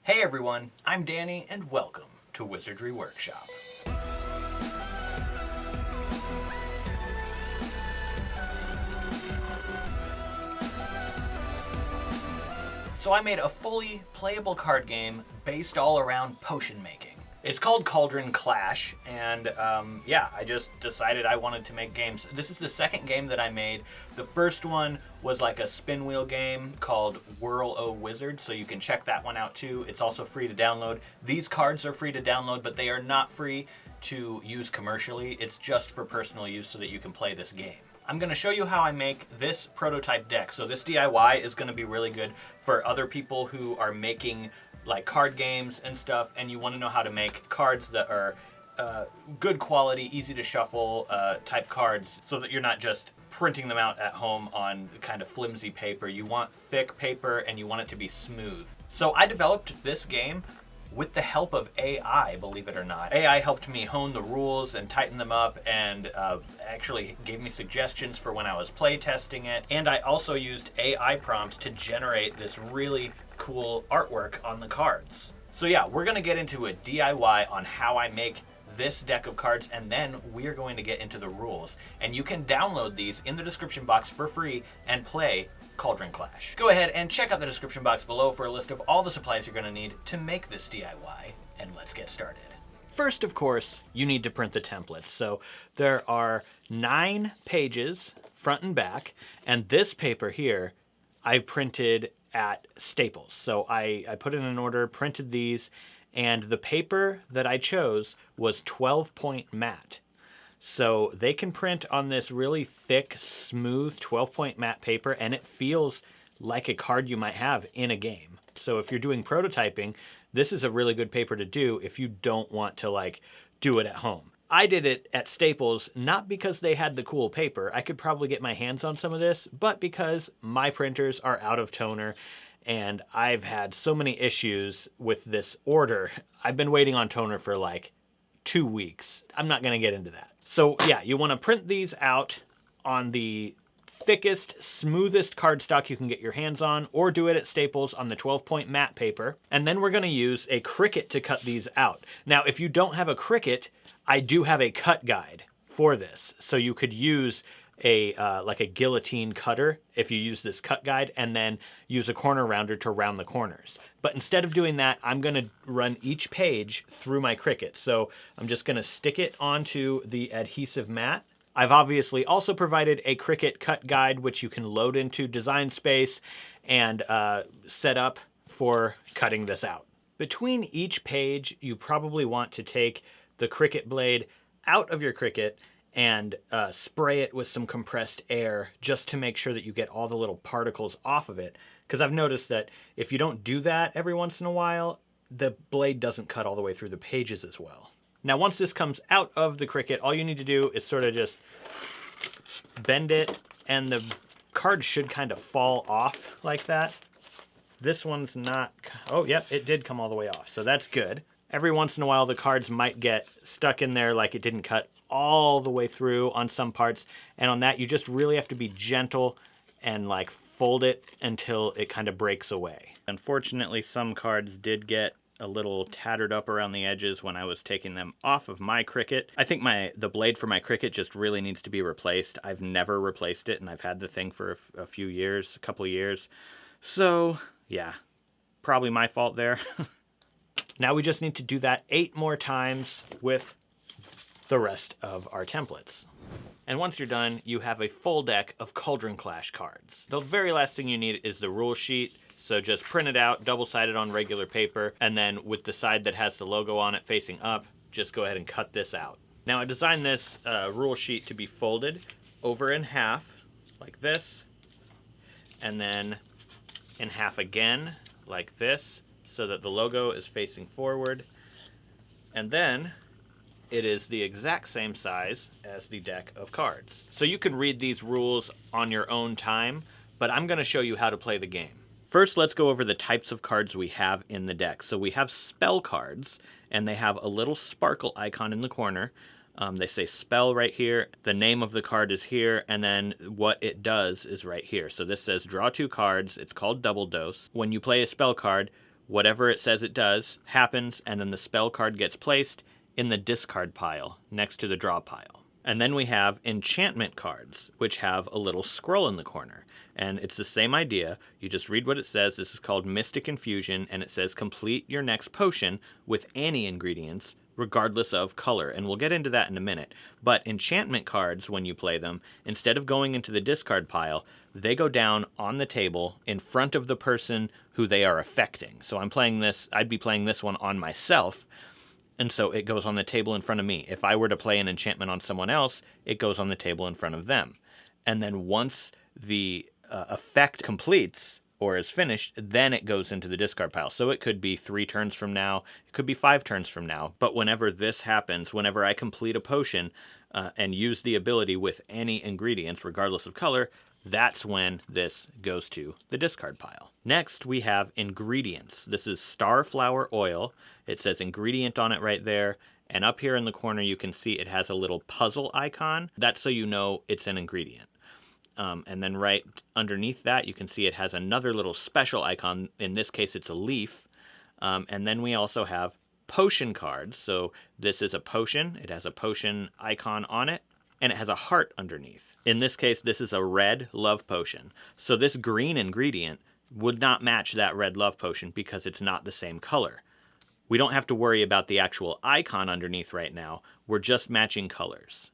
Hey everyone, I'm Danny and welcome to Wizardry Workshop. So I made a fully playable card game based all around potion making. It's called Cauldron Clash, and I just decided I wanted to make games. This is the second game that I made. The first one was like a spin wheel game called Whirl O Wizard, so you can check that one out too. It's also free to download. These cards are free to download, but they are not free to use commercially. It's just for personal use so that you can play this game. I'm going to show you how I make this prototype deck. So this DIY is going to be really good for other people who are making like card games and stuff, and you want to know how to make cards that are good quality, easy to shuffle type cards, so that you're not just printing them out at home on kind of flimsy paper. You want thick paper and you want it to be smooth. So I developed this game with the help of AI, believe it or not. AI helped me hone the rules and tighten them up, and actually gave me suggestions for when I was play testing it. And I also used AI prompts to generate this really cool artwork on the cards. So yeah, we're gonna get into a DIY on how I make this deck of cards, and then we're going to get into the rules. And you can download these in the description box for free and play Cauldron Clash. Go ahead and check out the description box below for a list of all the supplies you're going to need to make this DIY, and let's get started. First, of course, you need to print the templates. So there are 9 pages, front and back, and this paper here I printed at Staples. So I put it in an order, printed these, and the paper that I chose was 12-point matte. So they can print on this really thick, smooth 12-point matte paper, and it feels like a card you might have in a game. So if you're doing prototyping, this is a really good paper to do if you don't want to like do it at home. I did it at Staples, not because they had the cool paper. I could probably get my hands on some of this, but because my printers are out of toner and I've had so many issues with this order. I've been waiting on toner for like 2 weeks. I'm not gonna get into that. So yeah, you wanna print these out on the thickest, smoothest cardstock you can get your hands on, or do it at Staples on the 12-point matte paper. And then we're gonna use a Cricut to cut these out. Now, if you don't have a Cricut, I do have a cut guide for this. So you could use a like a guillotine cutter if you use this cut guide, and then use a corner rounder to round the corners. But instead of doing that, I'm gonna run each page through my Cricut. So I'm just gonna stick it onto the adhesive mat. I've obviously also provided a Cricut cut guide, which you can load into Design Space and set up for cutting this out. Between each page, you probably want to take the Cricut blade out of your Cricut and spray it with some compressed air just to make sure that you get all the little particles off of it. Because I've noticed that if you don't do that every once in a while, the blade doesn't cut all the way through the pages as well. Now, once this comes out of the Cricut, all you need to do is sort of just bend it, and the card should kind of fall off like that. This one's not, oh yep, it did come all the way off, so that's good. Every once in a while, the cards might get stuck in there like it didn't cut all the way through on some parts, and on that, you just really have to be gentle and like fold it until it kind of breaks away. Unfortunately, some cards did get a little tattered up around the edges when I was taking them off of my Cricut. I think the blade for my Cricut just really needs to be replaced. I've never replaced it, and I've had the thing for a few years, a couple of years. So yeah, probably my fault there. Now we just need to do that 8 more times with the rest of our templates. And once you're done, you have a full deck of Cauldron Clash cards. The very last thing you need is the rule sheet. So just print it out, double-sided on regular paper, and then with the side that has the logo on it facing up, just go ahead and cut this out. Now I designed this rule sheet to be folded over in half, like this, and then in half again, like this, so that the logo is facing forward. And then it is the exact same size as the deck of cards. So you can read these rules on your own time, but I'm gonna show you how to play the game. First, let's go over the types of cards we have in the deck. So we have spell cards, and they have a little sparkle icon in the corner. They say spell right here, the name of the card is here, and then what it does is right here. So this says draw 2 cards, it's called double dose. When you play a spell card, whatever it says it does happens, and then the spell card gets placed in the discard pile next to the draw pile. And then we have enchantment cards, which have a little scroll in the corner. And it's the same idea. You just read what it says. This is called Mystic Infusion, and it says complete your next potion with any ingredients, regardless of color. And we'll get into that in a minute. But enchantment cards, when you play them, instead of going into the discard pile, they go down on the table in front of the person who they are affecting. So I'd be playing this one on myself. And so it goes on the table in front of me. If I were to play an enchantment on someone else, it goes on the table in front of them. And then once the effect completes or is finished, then it goes into the discard pile. So it could be 3 turns from now, it could be 5 turns from now. But whenever this happens, whenever I complete a potion and use the ability with any ingredients, regardless of color, that's when this goes to the discard pile. Next, we have ingredients. This is Starflower Oil. It says ingredient on it right there. And up here in the corner, you can see it has a little puzzle icon. That's so you know it's an ingredient. And then right underneath that, you can see it has another little special icon. In this case, it's a leaf. And then we also have potion cards. So this is a potion. It has a potion icon on it, and it has a heart underneath. In this case, this is a red love potion. So this green ingredient would not match that red love potion because it's not the same color. We don't have to worry about the actual icon underneath right now. We're just matching colors.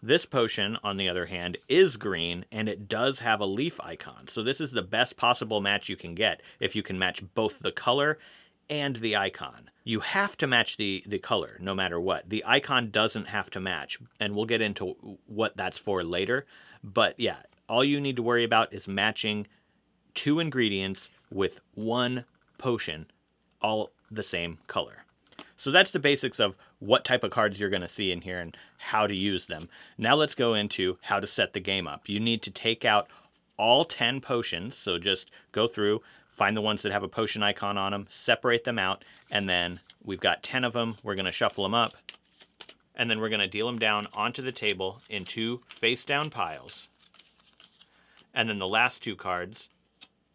This potion, on the other hand, is green, and it does have a leaf icon. So this is the best possible match you can get if you can match both the color and the icon. You have to match the color no matter what. The icon doesn't have to match, and we'll get into what that's for later. But yeah, all you need to worry about is matching 2 ingredients with 1 potion, all the same color. So that's the basics of what type of cards you're going to see in here and how to use them. Now let's go into how to set the game up. You need to take out all 10 potions, so just go through, find the ones that have a potion icon on them, separate them out, and then we've got 10 of them. We're going to shuffle them up, and then we're going to deal them down onto the table in 2 face-down piles. And then the last 2 cards,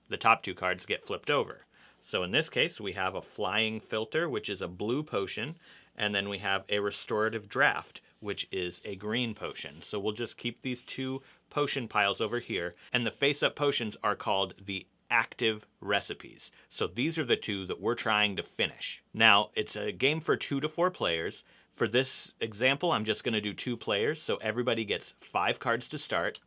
the top 2 cards, get flipped over. So in this case, we have a Flying Filter, which is a blue potion, and then we have a Restorative Draft, which is a green potion. So we'll just keep these 2 potion piles over here, and the face-up potions are called the active recipes. So these are the 2 that we're trying to finish. Now, it's a game for 2 to 4 players. For this example, I'm just going to do 2 players, so everybody gets 5 cards to start.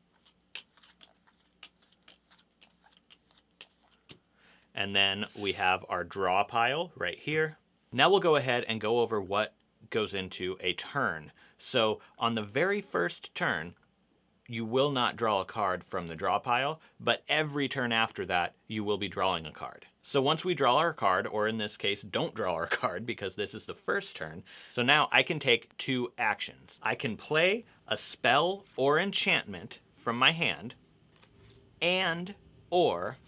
And then we have our draw pile right here. Now we'll go ahead and go over what goes into a turn. So on the very first turn, you will not draw a card from the draw pile, but every turn after that, you will be drawing a card. So once we draw our card, or in this case, don't draw our card because this is the first turn, so now I can take 2 actions. I can play a spell or enchantment from my hand, and or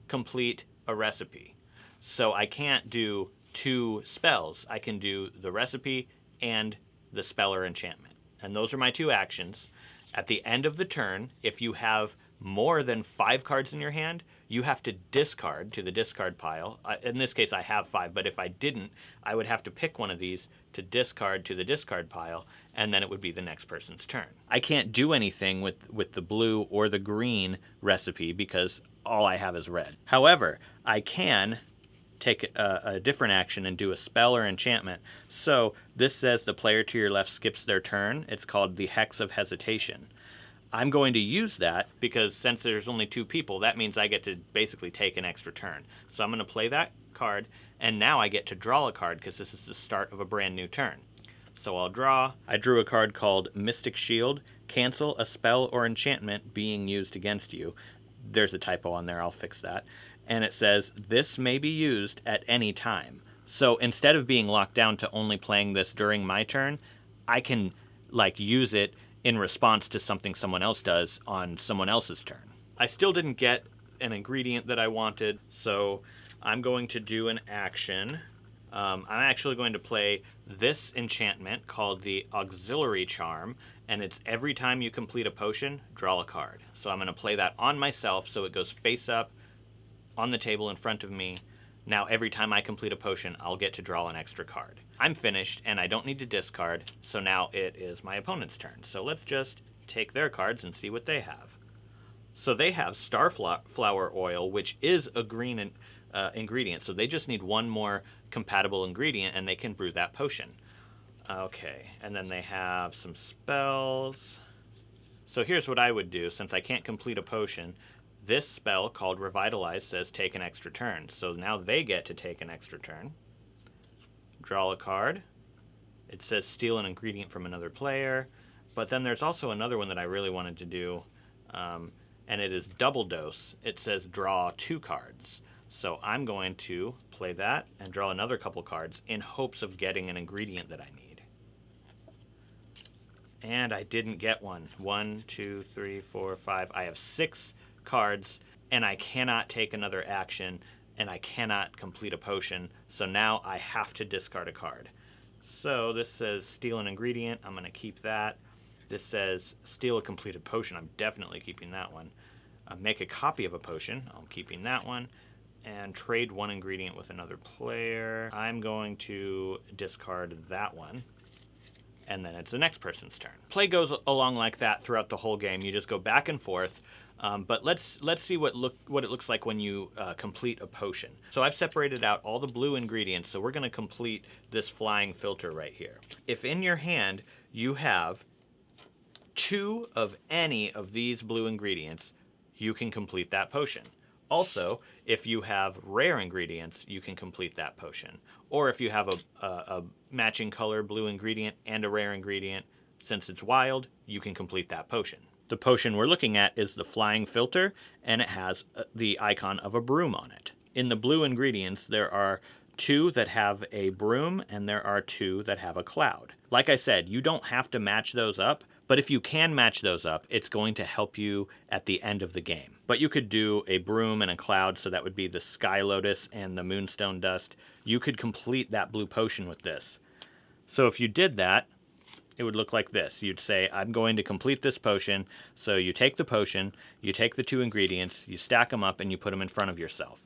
complete a recipe. So I can't do 2 spells. I can do the recipe and the spell or enchantment. And those are my 2 actions. At the end of the turn, if you have more than 5 cards in your hand, you have to discard to the discard pile. In this case, I have 5, but if I didn't, I would have to pick one of these to discard to the discard pile, and then it would be the next person's turn. I can't do anything with the blue or the green recipe because all I have is red. However, I can take a different action and do a spell or enchantment. So this says the player to your left skips their turn. It's called the Hex of Hesitation. I'm going to use that because since there's only 2 people, that means I get to basically take an extra turn. So I'm going to play that card, and now I get to draw a card because this is the start of a brand new turn. So I'll draw. I drew a card called Mystic Shield. Cancel a spell or enchantment being used against you. There's a typo on there. I'll fix that. And it says, this may be used at any time. So instead of being locked down to only playing this during my turn, I can use it in response to something someone else does on someone else's turn. I still didn't get an ingredient that I wanted, so I'm going to do an action. I'm actually going to play this enchantment called the Auxiliary Charm, and it's every time you complete a potion, draw a card. So I'm going to play that on myself so it goes face up on the table in front of me, Now every time I complete a potion, I'll get to draw an extra card. I'm finished, and I don't need to discard, so now it is my opponent's turn. So let's just take their cards and see what they have. So they have starflower oil, which is a green ingredient, so they just need one more compatible ingredient, and they can brew that potion. Okay, and then they have some spells. So here's what I would do, since I can't complete a potion. This spell, called Revitalize, says take an extra turn. So now they get to take an extra turn. Draw a card. It says steal an ingredient from another player. But then there's also another one that I really wanted to do, and it is Double Dose. It says draw 2 cards. So I'm going to play that and draw another couple cards in hopes of getting an ingredient that I need. And I didn't get one. 1, 2, 3, 4, 5. I have 6 cards, and I cannot take another action, and I cannot complete a potion. So now I have to discard a card. So this says steal an ingredient. I'm going to keep that. This says steal a completed potion. I'm definitely keeping that one. Make a copy of a potion. I'm keeping that one. And trade 1 ingredient with another player. I'm going to discard that one. And then it's the next person's turn. Play goes along like that throughout the whole game. You just go back and forth. But let's see what it looks like when you complete a potion. So I've separated out all the blue ingredients, so we're going to complete this flying filter right here. If in your hand you have 2 of any of these blue ingredients, you can complete that potion. Also, if you have rare ingredients, you can complete that potion. Or if you have a matching color blue ingredient and a rare ingredient, since it's wild, you can complete that potion. The potion we're looking at is the Flying Filter, and it has the icon of a broom on it. In the blue ingredients, there are 2 that have a broom, and there are 2 that have a cloud. Like I said, you don't have to match those up, but if you can match those up, it's going to help you at the end of the game. But you could do a broom and a cloud, so that would be the Sky Lotus and the Moonstone Dust. You could complete that blue potion with this. So if you did that, it would look like this. You'd say, I'm going to complete this potion. So you take the potion, you take the 2 ingredients, you stack them up, and you put them in front of yourself.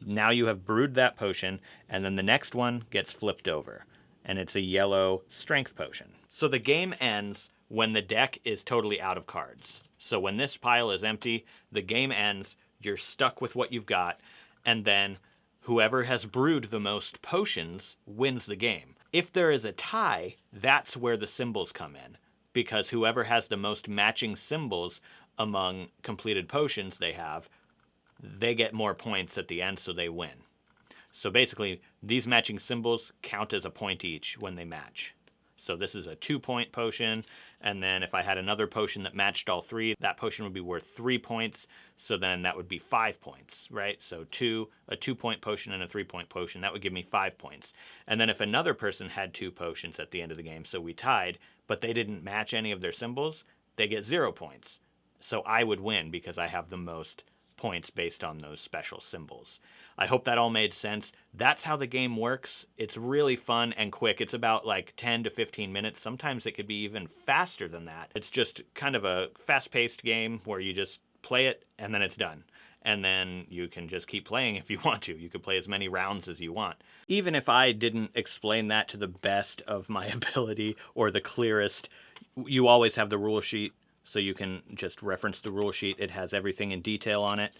Now you have brewed that potion, and then the next one gets flipped over, and it's a yellow strength potion. So the game ends when the deck is totally out of cards. So when this pile is empty, the game ends, you're stuck with what you've got, and then whoever has brewed the most potions wins the game. If there is a tie, that's where the symbols come in, because whoever has the most matching symbols among completed potions they get more points at the end, so they win. So basically, these matching symbols count as a point each when they match. So this is a 2-point potion, and then if I had another potion that matched all 3, that potion would be worth 3 points, so then that would be 5 points, right? So a 2-point potion and a 3-point potion, that would give me 5 points. And then if another person had 2 potions at the end of the game, so we tied, but they didn't match any of their symbols, they get 0 points. So I would win because I have the most points based on those special symbols. I hope that all made sense. That's how the game works. It's really fun and quick. It's about like 10 to 15 minutes. Sometimes it could be even faster than that. It's just kind of a fast-paced game where you just play it and then it's done. And then you can just keep playing if you want to. You could play as many rounds as you want. Even if I didn't explain that to the best of my ability or the clearest, you always have the rule sheet. So you can just reference the rule sheet. It has everything in detail on it.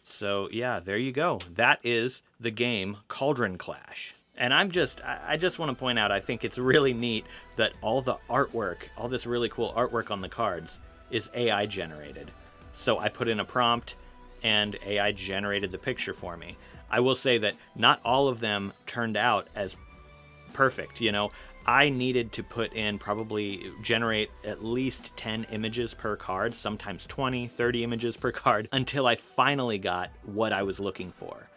So yeah, there you go. That is the game Cauldron Clash. And I just want to point out, I think it's really neat that all the artwork, all this really cool artwork on the cards is AI generated. So I put in a prompt and AI generated the picture for me. I will say that not all of them turned out as perfect, you know. I needed to generate at least 10 images per card, sometimes 20, 30 images per card, until I finally got what I was looking for.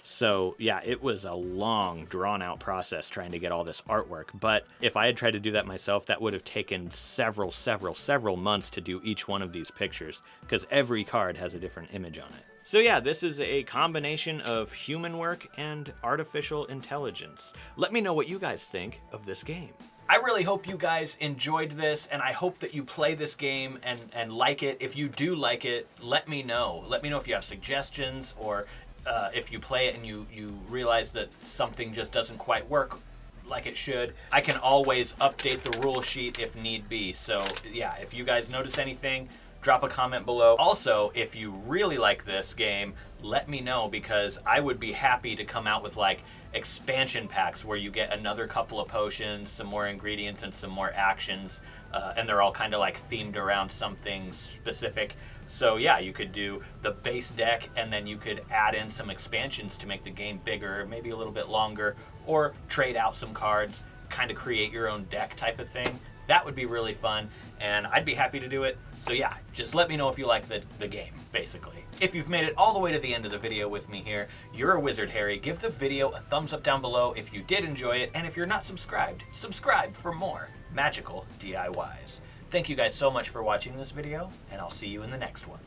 So yeah, it was a long, drawn-out process trying to get all this artwork, but if I had tried to do that myself, that would have taken several months to do each one of these pictures, because every card has a different image on it. So yeah, this is a combination of human work and artificial intelligence. Let me know what you guys think of this game. I really hope you guys enjoyed this, and I hope that you play this game and like it. If you do like it, let me know. Let me know if you have suggestions or if you play it and you realize that something just doesn't quite work like it should, I can always update the rule sheet if need be. So yeah, if you guys notice anything, drop a comment below. Also, if you really like this game, let me know, because I would be happy to come out with like expansion packs where you get another couple of potions, some more ingredients, and some more actions, and they're all kind of like themed around something specific. So yeah, you could do the base deck and then you could add in some expansions to make the game bigger, maybe a little bit longer, or trade out some cards, kind of create your own deck type of thing. That would be really fun, and I'd be happy to do it. So yeah, just let me know if you like the game, basically. If you've made it all the way to the end of the video with me here, you're a wizard, Harry. Give the video a thumbs up down below if you did enjoy it, and if you're not subscribed, subscribe for more magical DIYs. Thank you guys so much for watching this video, and I'll see you in the next one.